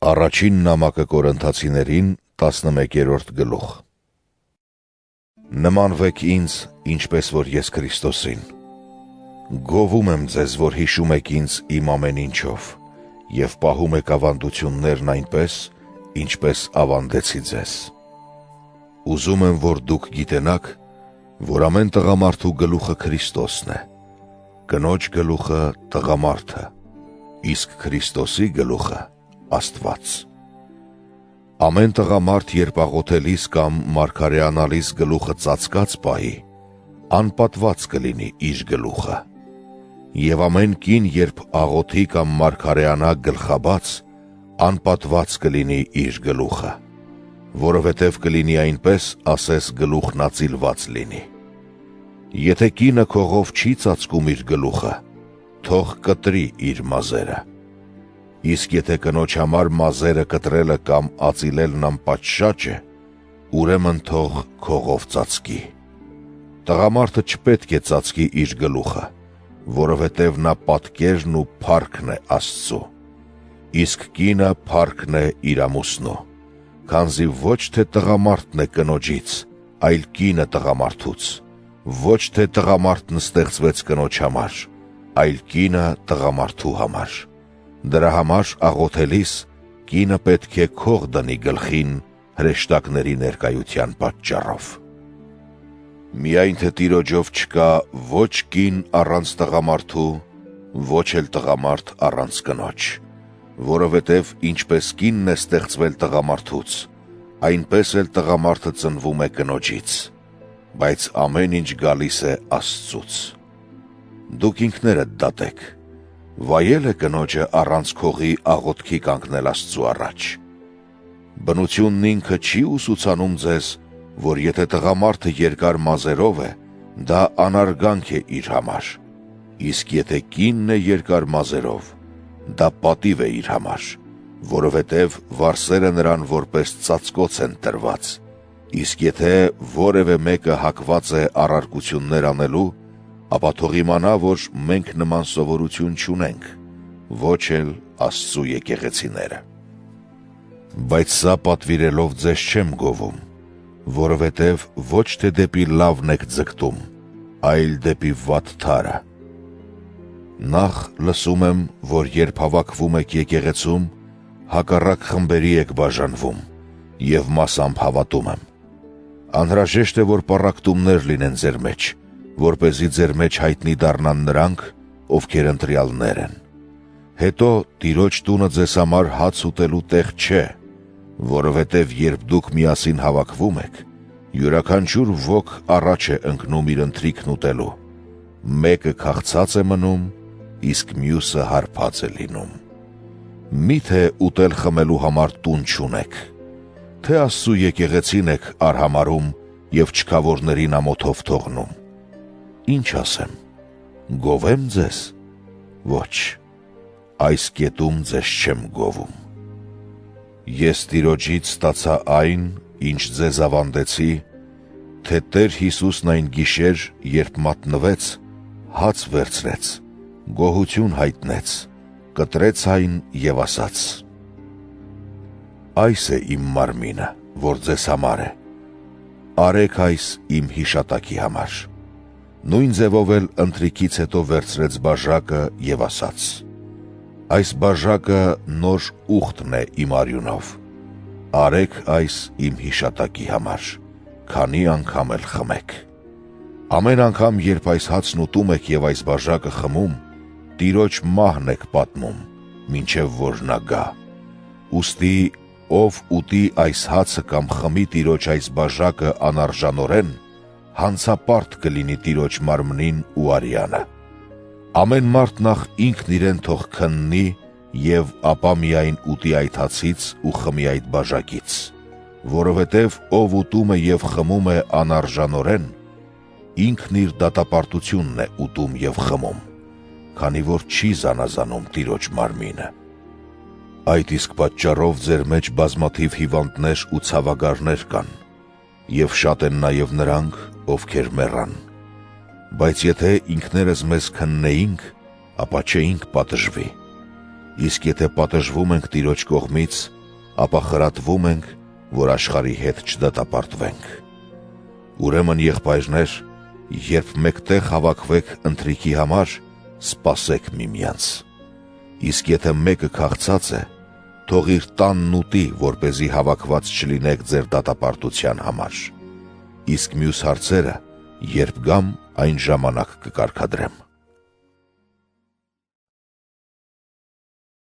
Առաջին նամակը Կորինթացիներին 11-րդ գլուխ։ Նմանվեք ինձ, ինչպես որ ես Քրիստոսին։ Գովում եմ ձեզ, որ հիշում եք ինձ իմ ամեն ինչով և պահում եք ավանդություններն այնպես, ինչպես ավանդեցի ձեզ։ Ուզում եմ, որ դուք գիտենաք, որ ամեն տղամարդու գլուխը Քրիստոսն է, կնոջ գլուխը տղամարդը, իսկ Քրիստոսի գլուխը Աստված։ Ամեն տղամարդ, երբ աղոթելիս կամ մարգարեանալիս գլուխը ծածկած պահի, անպատված կլինի իր գլուխը, և ամեն կին, երբ աղոթի կամ մարգարեանա գլխաբաց, անպատված կլինի իր գլուխը, որովհետև կլինի այնպես, ասես գլուխն ածիլված լինի։ Եթե կինը քողով չի ծածկում իր գլուխը, թող կտրի իր մազերը։ Իսկ եթե կնոջ համար մազերը կտրելը կամ ածիլելն անպատշաճ է, ուրեմն թող քողով ծածկի։ Տղամարդը չպետք է ծածկի իր գլուխը, որովհետև նա պատկերն ու փառքն է Աստծու, իսկ կինը փառքն է իր ամուսնու, քանզի ոչ թե տղամարդն է կնոջից, այլ կինը տղամարդուց, ոչ թե տղամարդն ստեղծվեց կնոջ համար, այլ կինը տղամարդու համար։ Դրա համար աղոթելիս կինը պետք է քող դնի գլխին հրեշտակների ներկայության պատճառով։ Միայն թե տիրոջով չկա ոչ կին առանց տղամարդու, ոչ էլ տղամարդ առանց կնոջ, որովհետև ինչպես կինն է ստեղծվել տղամարդուց, այնպես էլ տղամարդը ծնվում է կնոջից, բայց ամեն ինչ գալիս է Աստծուց։ Դուք ինքներդ դատեք, վայել է կնոջը առանց քողի աղոթքի կանգնել Աստծու առաջ։ Բնությունն ինքը չի ուսուցանում ձեզ, որ եթե տղամարդը երկար մազերով է, դա անարգանք է իր համար, իսկ եթե կինն է երկար մազերով, դա պատիվ է իր համար, որովհետև վարսերը նրան որպես ծածկոց են տրված, իսկ եթե որևէ մեկը հակված է առարկություններ անելու, ապա թող իմանա, որ մենք նման սովորություն չունենք, ոչ էլ Աստծու եկեղեցիները։ Բայց սա պատվիրելով ձեզ չեմ գովում, որովհետև ոչ թե դեպի լավն եք ձգտում, այլ դեպի վատ թարը։ Նախ լսում եմ, որ երբ հավաքվում եք եկեղեցում, հակառակ խմբերի եք բաժանվում, և մասամբ հավատում եմ։ Անհրաժեշտ է, որ պառակտումներ լինեն ձեր մեջ, որպեսզի ձեր մեջ հայտնի դառնան նրանք, ովքեր ընտրյալներ են։ Հետո Տիրոջ տունը ձեզ համար հաց ուտելու տեղ չէ, որովհետև երբ դուք միասին հավաքվում եք, յուրաքանչյուր ոք առաջ է ընկնում իր ընթրիքն ուտելու, մեկը քաղցած է մնում, իսկ մյուսը հարբած է լինում։ Միթե ուտել խմելու համար տուն չունեք, թե Աստծու եկեղեցին եք արհամարում և չքավորներին ամոթով թողնում։ Ինչ ասեմ, գովեմ ձեզ։ Ոչ, այս կետում ձեզ չեմ գովում։ Ես Տիրոջից ստացա այն, ինչ ձեզ ավանդեցի, թե Տեր Հիսուսն այն գիշեր, երբ մատնվեց, հաց վերցրեց, գոհություն հայտնեց, կտրեց այն և ասաց. Այս է իմ մարմինը, որ ձեզ համար է, արեք այս իմ հիշատակի համար։ Նույն ձևով էլ ընթրիքից հետո վերցրեց բաժակը և ասաց. Այս բաժակը նոր ուխտն է իմ արյունով, արեք այս իմ հիշատակի համար, քանի անգամ էլ խմեք։ Ամեն անգամ, երբ այս հացն ուտում եք և այս բաժակը խմում, Տիրոջ մահն եք պատմում, մինչև որ նա գա։ Ուստի ով ուտի այս հացը կամ խմի Տիրոջ այս բաժակը անարժանորեն, հանցապարտ կլինի Տիրոջ մարմնին ու արյանը։ Ամեն մարդ նախ ինքն իրեն թող քննի և ապա միայն ուտի այդ հացից ու խմի այդ բաժակից, որովհետև ով ուտում է և խմում է անարժանորեն, ինքն իր դատապարտությունն է ուտում և խմում, քանի որ չի զանազանում Տիրոջ մարմինը։ Այդ իսկ պատճառով ձեր մեջ բազմաթիվ հիվանդներ ու ցավագարներ կան, և շատ են նաև նրանք, ովքեր մեռան։ Բայց եթե ինքներս մեզ քննեինք, ապա չէինք պատժվի։ Իսկ եթե պատժվում ենք Տիրոջ կողմից, ապա խրատվում ենք, որ աշխարհի հետ չդատապարտվենք։ Ուրեմն, եղբայրներ, երբ մեկտեղ հավաքվեք ընթրիքի համար, սպասեք միմյանց։ Իսկ եթե մեկը քաղցած է, թող իր տանն ուտի, որպեսզի հավաքված չլինեք ձեր դատապարտության համար։ Իսկ մյուս հարցերը, երբ գամ, այն ժամանակ կկարգադրեմ։